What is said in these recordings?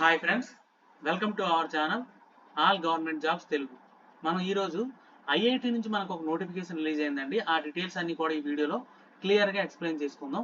Hi friends, welcome to our channel all government jobs Telugu. మనం ఈరోజు IIT నుంచి మనకు ఒక నోటిఫికేషన్ రిలీజ్ అయిందండి. ఆ డీటెయిల్స్ అన్ని కూడా ఈ వీడియోలో క్లియర్గా ఎక్స్ప్లెయిన్ చేసుకుందాం.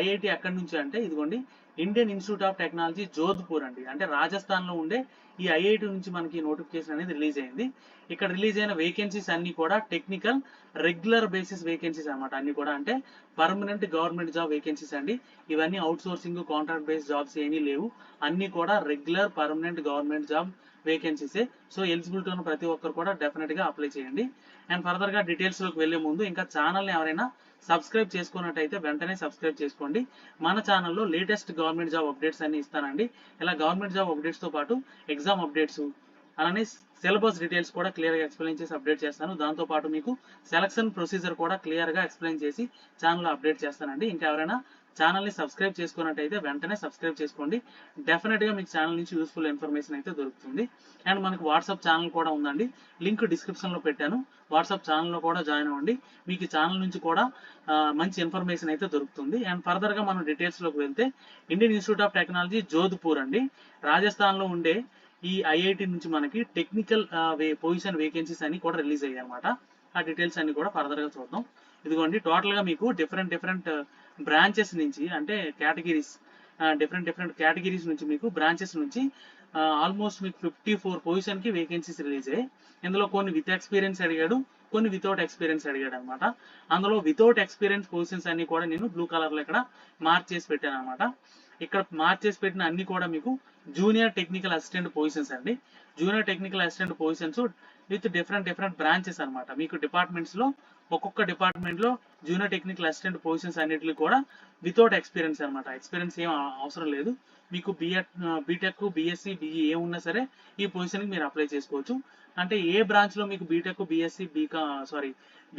ఐఐటి ఎక్కడి నుంచి అంటే ఇదిగోండి, Indian institute of technology Jodhpur అండి. అంటే రాజస్థాన్లో ఉండే ఈ ఐఐటి నుంచి మనకి నోటిఫికేషన్ అనేది రిలీజ్ అయింది. ఇక్కడ రిలీజ్ అయిన వేకెన్సీస్ అన్ని కూడా టెక్నికల్ రెగ్యులర్ బేసిస్ వేకెన్సీస్ అనమాట. అన్ని కూడా అంటే పర్మనెంట్ గవర్నమెంట్ జాబ్ వేకెన్సీస్ అండి. ఇవన్నీ outsourcing contract based jobs ఏమీ లేవు. అన్ని కూడా రెగ్యులర్ పర్మనెంట్ గవర్నమెంట్ జాబ్ వేకెన్సీసే. సో ఎలిజిబిలిటీ ఉన్న ప్రతి ఒక్కరు కూడా డెఫినెట్ గా అప్లై చేయండి. అండ్ ఫర్దర్ గా డీటెయిల్స్ లోకి వెళ్లే ముందు ఇంకా ఛానల్ని ఎవరైనా సబ్స్క్రైబ్ చేసుకున్నట్టయితే వెంటనే సబ్స్క్రైబ్ చేసుకోండి. మన ఛానల్లో లేటెస్ట్ గవర్నమెంట్ జాబ్ అప్డేట్స్ అన్ని ఇస్తానండి. ఇలా గవర్నమెంట్ జాబ్ అప్డేట్స్ తో పాటు ఎగ్జామ్ అప్డేట్స్ అలానే సిలబస్ డీటెయిల్స్ కూడా క్లియర్ గా ఎక్స్ప్లెయిన్ చేసి అప్డేట్ చేస్తాను. దాంతో పాటు మీకు సెలక్షన్ ప్రొసీజర్ కూడా క్లియర్ గా ఎక్స్ప్లెయిన్ చేసి ఛానల్లో అప్డేట్ చేస్తానండి. ఇంకా ఎవరైనా ఛానల్ని సబ్స్క్రైబ్ చేసుకున్నట్టయితే వెంటనే సబ్స్క్రైబ్ చేసుకోండి. డెఫినెట్ గా మీకు ఛానల్ నుంచి యూస్ఫుల్ ఇన్ఫర్మేషన్ అయితే దొరుకుతుంది. అండ్ మనకు వాట్సాప్ ఛానల్ కూడా ఉందండి, లింక్ డిస్క్రిప్షన్ లో పెట్టాను. వాట్సాప్ ఛానల్లో కూడా జాయిన్ అవ్వండి. మీకు ఛానల్ నుంచి కూడా మంచి ఇన్ఫర్మేషన్ అయితే దొరుకుతుంది. అండ్ ఫర్దర్ గా మనం డీటెయిల్స్ లోకి వెళ్తే Indian institute of technology Jodhpur అండి, రాజస్థాన్ లో ఉండే ఈ ఐఐటి నుంచి మనకి టెక్నికల్ పొజిషన్ వేకెన్సీస్ అన్ని కూడా రిలీజ్ అయ్యాయి అనమాట. ఆ డీటెయిల్స్ అన్ని కూడా ఫర్దర్ గా చూద్దాం. ఇదిగోండి, టోటల్ గా మీకు డిఫరెంట్ బ్రాంచెస్ నుంచి అంటే కేటగిరీస్, డిఫరెంట్ కేటగిరీస్ నుంచి మీకు బ్రాంచెస్ నుంచి ఆల్మోస్ట్ మీకు 54 పొజిషన్ కి వేకెన్సీస్ రిలీజ్ అయ్యాయి. ఇందులో కొన్ని విత్ ఎక్స్పీరియన్స్ అడిగాడు, కొన్ని వితౌట్ ఎక్స్పీరియన్స్ అడిగాడు అనమాట. అందులో వితౌట్ ఎక్స్పీరియన్స్ పొజిషన్స్ అన్ని కూడా నేను బ్లూ కలర్ లో ఇక్కడ మార్క్ చేసి పెట్టాను అనమాట. ఇక్కడ మార్క్ చేసి పెట్టిన అన్ని కూడా మీకు జూనియర్ టెక్నికల్ అసిస్టెంట్ పొజిషన్స్ అండి. Junior technical assistant positions with different branches అనమాట. మీకు డిపార్ట్మెంట్స్ లో ఒక్కొక్క డిపార్ట్మెంట్ లో జూనియర్ టెక్నికల్ అసిస్టెంట్ పొజిషన్స్ అన్నిటికీ కూడా వితౌట్ ఎక్స్పీరియన్స్ అనమాట. ఎక్స్పీరియన్స్ ఏం అవసరం లేదు. మీకు బీటెక్ బీఎస్సీ బీఈ ఏ ఉన్నా సరే ఈ పొజిషన్ కి మీరు అప్లై చేసుకోవచ్చు. అంటే ఏ బ్రాంచ్ లో మీకు BTech BSc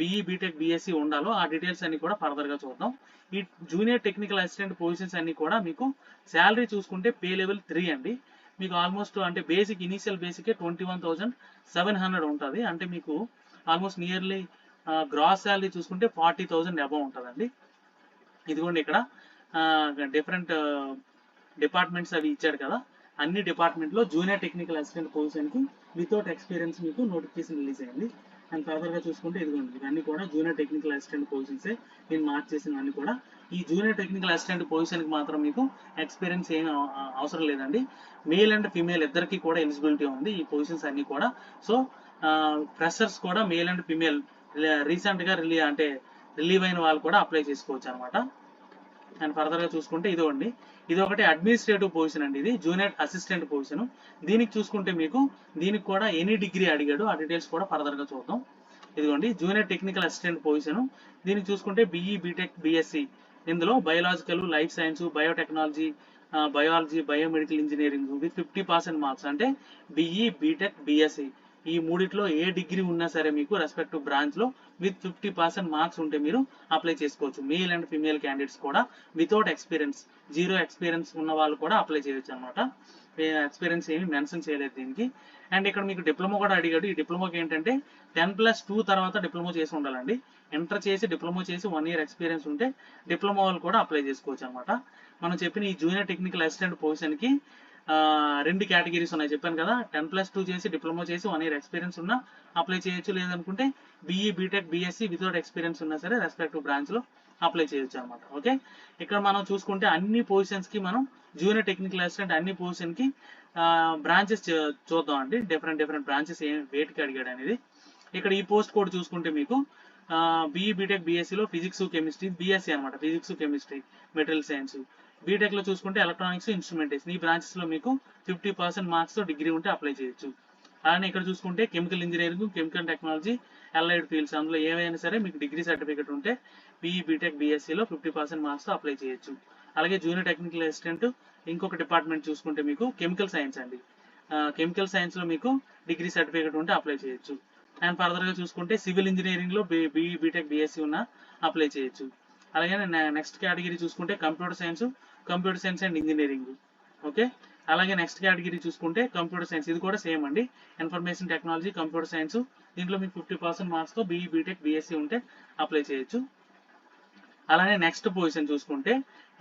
BE BTech BSc ఉండాలో ఆ డీటెయిల్స్ అన్ని కూడా ఫర్దర్ గా చూద్దాం. ఈ జూనియర్ టెక్నికల్ అసిస్టెంట్ పొజిషన్స్ అన్ని కూడా మీకు శాలరీ చూసుకుంటే పే లెవెల్ 3 అండి. మీకు ఆల్మోస్ట్ అంటే బేసిక్ ఇనీషియల్ బేసిక్ 21,700 ఉంటుంది. అంటే మీకు ఆల్మోస్ట్ నియర్లీ గ్రాస్ శాలరీ చూసుకుంటే 40,000 అబౌవ్ ఉంటుందండి. ఇదిగోండి, ఇక్కడ డిఫరెంట్ డిపార్ట్మెంట్స్ అవి ఇచ్చాడు కదా, అన్ని డిపార్ట్మెంట్ లో జూనియర్ టెక్నికల్ అసిస్టెంట్ పొజిషన్ కి వితౌట్ ఎక్స్పీరియన్స్ మీకు నోటిఫికేషన్ రిలీజ్ అయింది. అండ్ ఫర్దర్ గా చూసుకుంటే ఇదిగోండి, ఇవన్నీ కూడా జూనియర్ టెక్నికల్ అసిస్టెంట్ పొజిషన్సే. నేను మార్క్ చేసినవన్నీ కూడా ఈ జూనియర్ టెక్నికల్ అసిస్టెంట్ పొజిషన్ కి మాత్రం మీకు ఎక్స్పీరియన్స్ ఏం అవసరం లేదండి. మేల్ అండ్ ఫిమేల్ ఇద్దరికి కూడా ఎలిజిబిలిటీ ఉంది ఈ పొజిషన్స్ అన్ని కూడా. సో ఫ్రెషర్స్ కూడా మేల్ అండ్ ఫిమేల్ రీసెంట్ గా రిలీవ్ అయిన వాళ్ళు కూడా అప్లై చేసుకోవచ్చు అనమాట. అండ్ ఫర్దర్ గా చూసుకుంటే ఇదిగోండి, ఇది ఒకటి అడ్మినిస్ట్రేటివ్ పొజిషన్ అండి. ఇది జూనియర్ అసిస్టెంట్ పొజిషన్. దీనికి చూసుకుంటే మీకు దీనికి కూడా ఎనీ డిగ్రీ అడిగాడు. ఆ డీటెయిల్స్ కూడా ఫర్దర్ గా చూద్దాం. ఇదిగోండి, జూనియర్ టెక్నికల్ అసిస్టెంట్ పొజిషన్. దీనికి చూసుకుంటే బీఈ బీటెక్ బీఎస్సీ, ఇందులో biological, life science, biotechnology, biology, biomedical engineering with 50% marks. అంటే బీఈ బీటెక్ బీఎస్సీ ఈ మూడిట్లో ఏ డిగ్రీ ఉన్నా సరే మీకు రెస్పెక్టివ్ బ్రాంచ్ లో విత్ 50% మార్క్స్ ఉంటే మీరు అప్లై చేసుకోవచ్చు. మేల్ అండ్ ఫిమేల్ క్యాండిడేట్స్ కూడా వితౌట్ ఎక్స్పీరియన్స్, 0 ఎక్స్పీరియన్స్ ఉన్న వాళ్ళు కూడా అప్లై చేయొచ్చు అనమాట. ఎక్స్పీరియన్స్ ఏమి మెన్షన్ చేయలేదు దీనికి. అండ్ ఇక్కడ మీకు డిప్లొమా కూడా అడిగాడు. ఈ డిప్లొమాకి ఏంటంటే 10+2 తర్వాత డిప్లొమా చేసి ఉండాలండి. ఇంటర్ చేసి డిప్లొమా చేసి 1 year ఎక్స్పీరియన్స్ ఉంటే డిప్లొమా వాళ్ళు కూడా అప్లై చేసుకోవచ్చు అనమాట. మనం చెప్పిన ఈ జూనియర్ టెక్నికల్ అసిస్టెంట్ పొజిషన్ కి 2 కేటగిరీస్ ఉన్నాయి చెప్పాను కదా. 10+2 చేసి డిప్లొమా చేసి 1 year ఎక్స్పీరియన్స్ ఉన్నా అప్లై చేయొచ్చు. లేదనుకుంటే BE BTech BSc without experience ఉన్నా సరే రెస్పెక్టివ్ బ్రాంచ్ లో అప్లై చేయొచ్చు అనమాట. ఓకే, ఇక్కడ మనం చూసుకుంటే అన్ని పొజిషన్స్ కి మనం జూనియర్ టెక్నికల్ అసిస్టెంట్ అన్ని పొజిషన్ కి బ్రాంచెస్ చూద్దాం అండి. డిఫరెంట్ బ్రాంచెస్ వేటికి అడిగాడు అనేది. ఇక్కడ ఈ పోస్ట్ కోడ్ చూసుకుంటే మీకు బీఈ బీటెక్ బీఎస్సీలో ఫిజిక్స్ కెమిస్ట్రీ, బీఎస్సీ అనమాట, physics chemistry material science. BTech లో చూసుకుంటే ఎలక్ట్రానిక్స్ ఇన్స్ట్రుమెంటేషన్. ఈ బ్రాంచెస్ లో మీకు 50% మార్క్స్ తో డిగ్రీ ఉంటే అప్లై చేయొచ్చు. అలానే ఇక్కడ చూసుకుంటే chemical engineering, chemical technology, allied fields, అందులో ఏవైనా సరే మీకు డిగ్రీ సర్టిఫికేట్ ఉంటే బీఈ బీటెక్ బీఎస్సీలో 50% మార్క్స్ తో అప్లై చేయొచ్చు. అలాగే జూనియర్ టెక్నికల్ అసిస్టెంట్ ఇంకొక డిపార్ట్మెంట్ చూసుకుంటే మీకు కెమికల్ సైన్స్ అండి. కెమికల్ సైన్స్ లో మీకు డిగ్రీ సర్టిఫికేట్ ఉంటే అప్లై చేయొచ్చు. అండ్ ఫర్దర్ గా చూసుకుంటే సివిల్ ఇంజనీరింగ్ లో బీఈ బీటెక్ బీఎస్సీ ఉన్న అప్లై చేయొచ్చు. అలాగే నెక్స్ట్ కేటగిరీ చూసుకుంటే computer science and engineering. Okay, అలాగే నెక్స్ట్ కేటగిరీ చూసుకుంటే కంప్యూటర్ సైన్స్. ఇది కూడా సేమ్ అండి, ఇన్ఫర్మేషన్ టెక్నాలజీ, కంప్యూటర్ సైన్స్. దీంట్లో మీకు 50% మార్క్స్ తో బీఈ బీటెక్ బీఎస్సీ ఉంటే అప్లై చేయొచ్చు. అలానే నెక్స్ట్ పొజిషన్ చూసుకుంటే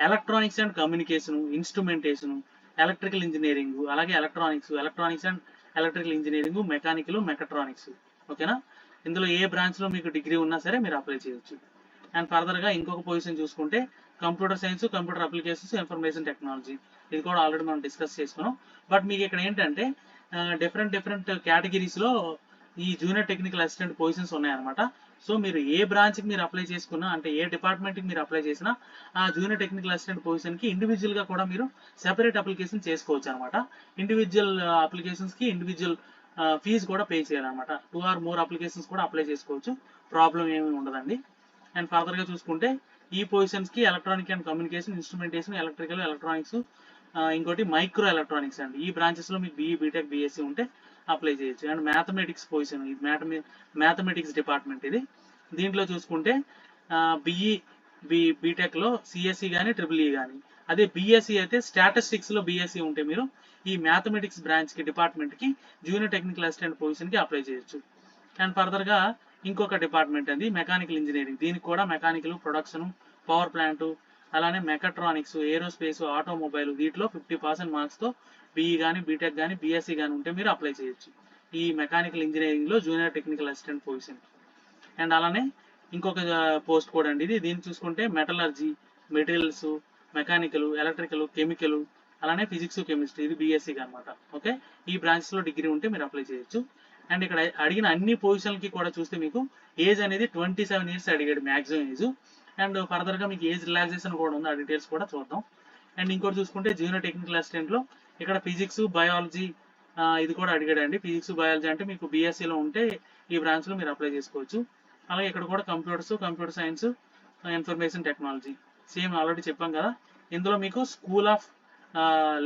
electronics and communication, instrumentation, electrical engineering, అలాగే electronics and electrical engineering, mechanical, mechatronics. ఓకేనా? ఇందులో ఏ బ్రాంచ్లో మీకు డిగ్రీ ఉన్నా సరే మీరు అప్లై చేయొచ్చు. అండ్ ఫర్దర్గా ఇంకొక పొజిషన్ చూసుకుంటే computer science, computer applications, information technology. ఇది కూడా ఆల్రెడీ మనం డిస్కస్ చేసుకున్నాం. బట్ మీకు ఇక్కడ ఏంటంటే డిఫరెంట్ కేటగిరీస్లో ఈ జూనియర్ టెక్నికల్ అసిస్టెంట్ పొజిషన్స్ ఉన్నాయన్నమాట. సో మీరు ఏ బ్రాంచ్కి మీరు అప్లై చేసుకున్నా, అంటే ఏ డిపార్ట్మెంట్కి మీరు అప్లై చేసినా ఆ జూనియర్ టెక్నికల్ అసిస్టెంట్ పొజిషన్కి ఇండివిజువల్గా కూడా మీరు సెపరేట్ అప్లికేషన్ చేసుకోవచ్చు అనమాట. ఇండివిజువల్ అప్లికేషన్స్కి ఇండివిజువల్ ఫీజు కూడా పే చేయాలన్నమాట. 2 or more అప్లికేషన్స్ కూడా అప్లై చేసుకోవచ్చు, ప్రాబ్లం ఏమీ ఉండదండి. అండ్ ఫర్దర్గా చూసుకుంటే ఈ పొజిషన్స్కి electronic and communication, instrumentation, electrical, electronics, ఇంకోటి మైక్రో ఎలక్ట్రానిక్స్ అండి. ఈ బ్రాంచెస్లో మీకు బీఈ, బీటెక్, బీఎస్సీ ఉంటే అప్లై చేయొచ్చు. అండ్ మ్యాథమెటిక్స్ పొజిషన్, ఇది మ్యాథమెటిక్స్ డిపార్ట్మెంట్ ఇది. దీంట్లో చూసుకుంటే బీఈ, బీటెక్లో సిఎస్సి కానీ ట్రిపుల్ ఈ కానీ, అదే బీఎస్సీ అయితే స్టాటిస్టిక్స్లో బీఎస్సీ ఉంటే మీరు ఈ మ్యాథమెటిక్స్ బ్రాంచ్కి డిపార్ట్మెంట్కి జూనియర్ టెక్నికల్ అసిస్టెంట్ పొజిషన్కి అప్లై చేయొచ్చు. అండ్ ఫర్దర్గా ఇంకొక డిపార్ట్మెంట్ అది మెకానికల్ ఇంజనీరింగ్. దీనికి కూడా మెకానికల్, ప్రొడక్షన్, పవర్ ప్లాంట్, అలానే మెకట్రానిక్స్, ఏరోస్పేస్, ఆటోమొబైల్, వీటిలో 50% మార్క్స్తో బీఈ కానీ, బీటెక్ కానీ, బీఎస్సీ కానీ ఉంటే మీరు అప్లై చేయొచ్చు ఈ మెకానికల్ ఇంజనీరింగ్లో junior technical assistant position. And అలానే ఇంకొక పోస్ట్ కూడా అండి ఇది. దీన్ని చూసుకుంటే metallurgy, materials, mechanical, electrical, chemical, అలానే ఫిజిక్స్, కెమిస్ట్రీ, ఇది బీఎస్సీకి అనమాట. ఓకే, ఈ బ్రాంచ్లో డిగ్రీ ఉంటే మీరు అప్లై చేయొచ్చు. అండ్ ఇక్కడ అడిగిన అన్ని పొజిషన్లకి కూడా చూస్తే మీకు ఏజ్ అనేది 27 years అడిగాడు మ్యాక్సిమం ఏజ్. అండ్ ఫర్దర్గా మీకు ఏజ్ రిలాక్సేషన్ కూడా ఉంది, ఆ డీటెయిల్స్ కూడా చూద్దాం. అండ్ ఇంకోటి చూసుకుంటే జూనియర్ టెక్నికల్ అసిస్టెంట్లో ఇక్కడ ఫిజిక్స్, బయాలజీ ఇది కూడా అడిగాడు అండి. ఫిజిక్స్, బయాలజీ అంటే మీకు బీఎస్సీలో ఉంటే ఈ బ్రాంచ్లో మీరు అప్లై చేసుకోవచ్చు. అలాగే ఇక్కడ కూడా computer science, information technology same already చెప్పాం కదా. ఇందులో మీకు స్కూల్ ఆఫ్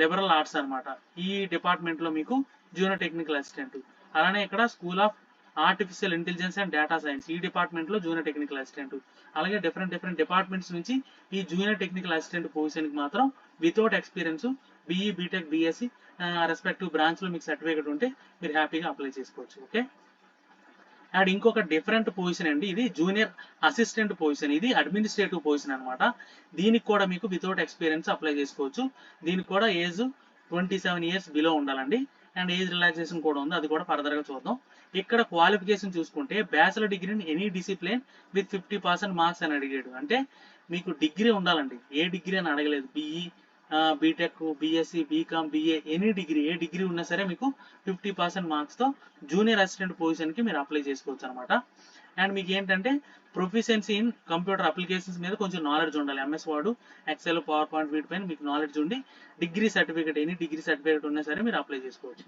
లిబరల్ ఆర్ట్స్ అనమాట. ఈ డిపార్ట్మెంట్లో మీకు జూనియర్ టెక్నికల్ అసిస్టెంట్. అలానే ఇక్కడ school of artificial intelligence and data science, ఈ డిపార్ట్మెంట్లో జూనియర్ టెక్నికల్ అసిస్టెంట్. అలాగే డిఫరెంట్ డిపార్ట్మెంట్స్ నుంచి ఈ జూనియర్ టెక్నికల్ అసిస్టెంట్ పొజిషన్కి మాత్రం without experience BE, BTech, BSc respective బ్రాంచ్లో మీకు సర్టిఫికేట్ ఉంటే మీరు హ్యాపీగా అప్లై చేసుకోవచ్చు. ఓకే, అండ్ ఇంకొక డిఫరెంట్ పొజిషన్ అండి, ఇది జూనియర్ అసిస్టెంట్ పొజిషన్. ఇది అడ్మినిస్ట్రేటివ్ పొజిషన్ అనమాట. దీనికి కూడా మీకు వితౌట్ ఎక్స్పీరియన్స్ అప్లై చేసుకోవచ్చు. దీనికి కూడా ఏజ్ 27 years బిలో ఉండాలండి. అండ్ ఏజ్ రిలాక్సేషన్ కూడా ఉంది, అది కూడా ఫర్దర్గా చూద్దాం. ఇక్కడ క్వాలిఫికేషన్ చూసుకుంటే bachelor degree in any discipline with 50% marks అని అడిగాడు. అంటే మీకు డిగ్రీ ఉండాలండి, ఏ డిగ్రీ అని అడగలేదు. BE, BTech, BSc, BCom, BA, any degree, ఏ డిగ్రీ ఉన్నా సరే మీకు 50% మార్క్స్తో జూనియర్ అసిస్టెంట్ పొజిషన్కి మీరు అప్లై చేసుకోవచ్చు అనమాట. అండ్ మీకు ఏంటంటే ప్రొఫిషియన్సీ ఇన్ కంప్యూటర్ అప్లికేషన్స్ మీద కొంచెం నాలెడ్జ్ ఉండాలి. MS Word, Excel, PowerPoint వీటిపైన మీకు నాలెడ్జ్ ఉండి degree certificate, any degree certificate ఉన్నా సరే మీరు అప్లై చేసుకోవచ్చు.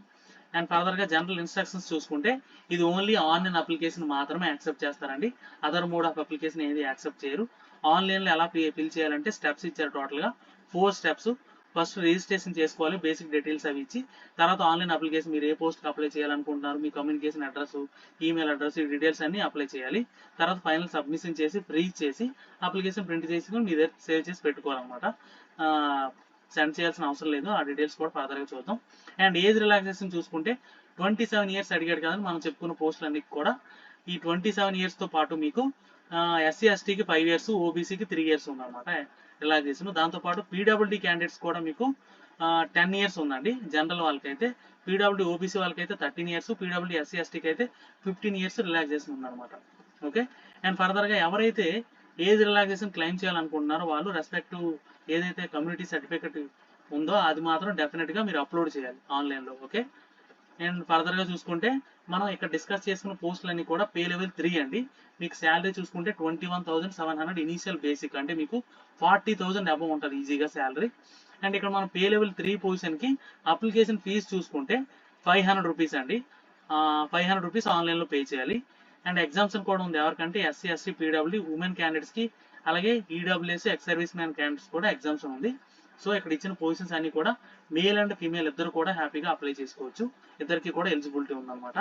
అండ్ ఫర్దర్గా జనరల్ ఇన్స్ట్రక్షన్స్ చూసుకుంటే ఇది ఓన్లీ ఆన్లైన్ అప్లికేషన్ మాత్రమే యాక్సెప్ట్ చేస్తారండి. అదర్ మోడ్ ఆఫ్ అప్లికేషన్ ఏది యాక్సెప్ట్ చేయరు. ఆన్లైన్లో ఎలా ఫిల్ చేయాలంటే స్టెప్స్ ఇచ్చారు, టోటల్గా 4 steps. ఫస్ట్ రిజిస్ట్రేషన్ చేసుకోవాలి, బేసిక్ డీటెయిల్స్ అవి ఇచ్చి. తర్వాత ఆన్లైన్ అప్లికేషన్ మీరు ఏ పోస్ట్కి అప్లై చేయాలనుకుంటున్నారు, మీ కమ్యూనికేషన్ అడ్రస్, ఈమెయిల్ అడ్రస్, ఈ డీటెయిల్స్ అన్ని అప్లై చేయాలి. తర్వాత ఫైనల్ సబ్మిషన్ చేసి ఫ్రీజ్ చేసి అప్లికేషన్ ప్రింట్ చేసుకుని మీ దగ్గర సేవ్ చేసి పెట్టుకోవాలన్నమాట. సెండ్ చేయాల్సిన అవసరం లేదు. ఆ డీటెయిల్స్ కూడా ఫర్దర్గా చూద్దాం. అండ్ ఏజ్ రిలాక్సేషన్ చూసుకుంటే 27 years అడిగాడు కదా మనం చెప్పుకున్న పోస్టులన్నీ కూడా. ఈ 27 yearsతో పాటు మీకు ఎస్సీ ఎస్టీకి 5 years, ఓబీసీకి 3 years ఉందన్నమాట రిలాక్సేషన్. దాంతోపాటు పీడబ్ల్యూడీ క్యాండిడేట్స్ కూడా మీకు 10 years ఉందండి. జనరల్ వాళ్ళకైతే, పీడబ్ల్యూడీ ఓబీసీ వాళ్ళకైతే 13 years, పీడబ్ల్యూడీ ఎస్సీ ఎస్టీకి అయితే 15 years రిలాక్సేషన్ ఉందన్నమాట. ఓకే, అండ్ ఫర్దర్గా ఎవరైతే ఏజ్ రిలాక్సేషన్ క్లెయిమ్ చేయాలనుకుంటున్నారో వాళ్ళు రెస్పెక్టివ్ ఏదైతే కమ్యూనిటీ సర్టిఫికేట్ ఉందో అది మాత్రం డెఫినెట్గా మీరు అప్లోడ్ చేయాలి ఆన్లైన్లో. ఓకే, అండ్ ఫర్దర్గా చూసుకుంటే మనం ఇక్కడ డిస్కస్ చేసుకున్న పోస్టులన్నీ కూడా పే లెవెల్ 3 అండి. మీకు శాలరీ చూసుకుంటే 21,700 ఇనీషియల్ బేసిక్, అంటే మీకు 40,000 అబవ్ ఉంటుంది ఈజీగా శాలరీ. అండ్ ఇక్కడ మనం పే లెవెల్ 3 పొజిషన్కి అప్లికేషన్ ఫీజు చూసుకుంటే 500 rupees అండి. 500 rupees ఆన్లైన్లో పే చేయాలి. అండ్ ఎగ్జామ్షన్ కూడా ఉంది ఎవరికంటే ఎస్సీ, ఎస్టీ, పీడబ్ల్యూడీ, ఉమెన్ క్యాండిడేట్స్కి, అలాగే EWS, ex service man candidates కూడా ఎగ్జామ్షన్ ఉంది. సో ఇక్కడ ఇచ్చిన పొజిషన్స్ అన్ని కూడా మేల్ అండ్ ఫీమేల్ ఇద్దరు కూడా హ్యాపీగా అప్లై చేసుకోవచ్చు. ఇద్దరికి కూడా ఎలిజిబిలిటీ ఉందన్నమాట.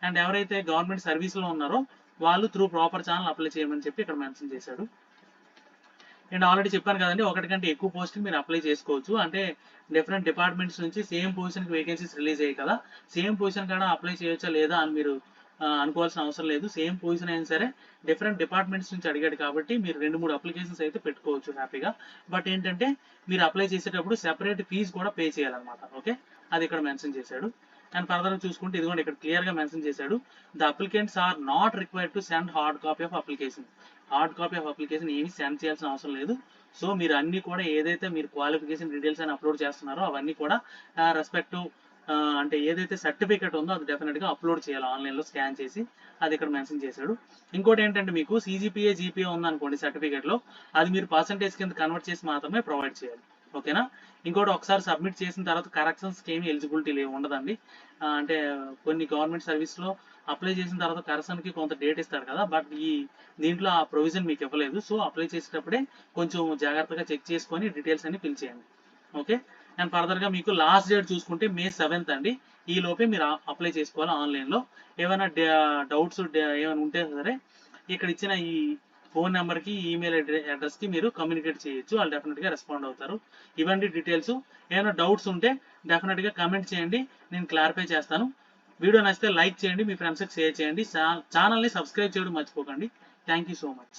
అండ్ ఎవరైతే గవర్నమెంట్ సర్వీస్లో ఉన్నారో వాళ్ళు త్రూ ప్రాపర్ ఛానల్ అప్లై చేయమని చెప్పి ఇక్కడ మెన్షన్ చేశాడు. అండ్ ఆల్రెడీ చెప్పాను కదండి, ఒకటి కంటే ఎక్కువ పోస్ట్కి మీరు అప్లై చేసుకోవచ్చు. అంటే డిఫరెంట్ డిపార్ట్మెంట్స్ నుంచి సేమ్ పొజిషన్కి వేకెన్సీస్ రిలీజ్ అయ్యాయి కదా, సేమ్ పొజిషన్ కూడా అప్లై చేయొచ్చా లేదా అని మీరు అనుకోవాల్సిన అవసరం లేదు. సేమ్ పొజిషన్ అయినా సరే డిఫరెంట్ డిపార్ట్మెంట్స్ నుంచి అడిగాడు కాబట్టి మీరు 2-3 అప్లికేషన్స్ అయితే పెట్టుకోవచ్చు హ్యాపీగా. బట్ ఏంటంటే మీరు అప్లై చేసేటప్పుడు సెపరేట్ ఫీజు కూడా పే చేయాలన్నమాట. ఓకే, అది ఇక్కడ మెన్షన్ చేశాడు. అండ్ ఫర్దర్ చూసుకుంటే ఇదిగోండి ఇక్కడ క్లియర్ గా మెన్షన్ చేశాడు, the applicants are not required to send hard copy of application. Hard copy of application ఏమి సెండ్ చేయాల్సిన అవసరం లేదు. సో మీరు అన్ని కూడా ఏదైతే మీరు క్వాలిఫికేషన్ డీటెయిల్స్ అని అప్లోడ్ చేస్తున్నారో అవన్నీ కూడా రెస్పెక్టివ్ అంటే ఏదైతే సర్టిఫికేట్ ఉందో అది డెఫినెట్ గా అప్లోడ్ చేయాలి ఆన్లైన్ లో స్కాన్ చేసి, అది ఇక్కడ మెన్షన్ చేశాడు. ఇంకోటి ఏంటంటే మీకు CGPA GPA ఉందనుకోండి సర్టిఫికేట్ లో, అది మీరు పర్సంటేజ్ కింద కన్వర్ట్ చేసి మాత్రమే ప్రొవైడ్ చేయాలి. ఓకేనా. ఇంకోటి ఒకసారి సబ్మిట్ చేసిన తర్వాత కరెక్షన్స్ ఏమి ఎలిజిబిలిటీ ఉండదండి. అంటే కొన్ని గవర్నమెంట్ సర్వీస్ లో అప్లై చేసిన తర్వాత కరెక్షన్ కి కొంత డేట్ ఇస్తాడు కదా, బట్ దీంట్లో ఆ ప్రొవిజన్ మీకు ఇవ్వలేదు. సో అప్లై చేసేటప్పుడే కొంచెం జాగ్రత్తగా చెక్ చేసుకొని డీటెయిల్స్ అన్ని ఫిల్ చేయండి. ఓకే. అండ్ ఫర్దర్ గా మీకు లాస్ట్ డేట్ చూసుకుంటే May 7th అండి. ఈ లోపే మీరు అప్లై చేసుకోవాలి ఆన్లైన్ లో. ఏమైనా డౌట్స్ ఏమైనా ఉంటే సరే ఇక్కడ ఇచ్చిన ఈ ఫోన్ నెంబర్ కి, ఈమెయిల్ అడ్రస్ కి మీరు కమ్యూనికేట్ చేయొచ్చు, వాళ్ళు డెఫినెట్ గా రెస్పాండ్ అవుతారు. ఇవన్నీ డీటెయిల్స్. ఏమైనా డౌట్స్ ఉంటే డెఫినెట్ గా కమెంట్ చేయండి, నేను క్లారిఫై చేస్తాను. వీడియో నచ్చితే లైక్ చేయండి, మీ ఫ్రెండ్స్కి షేర్ చేయండి, ఛానల్ని సబ్స్క్రైబ్ చేయడం మర్చిపోకండి. Thank you so much.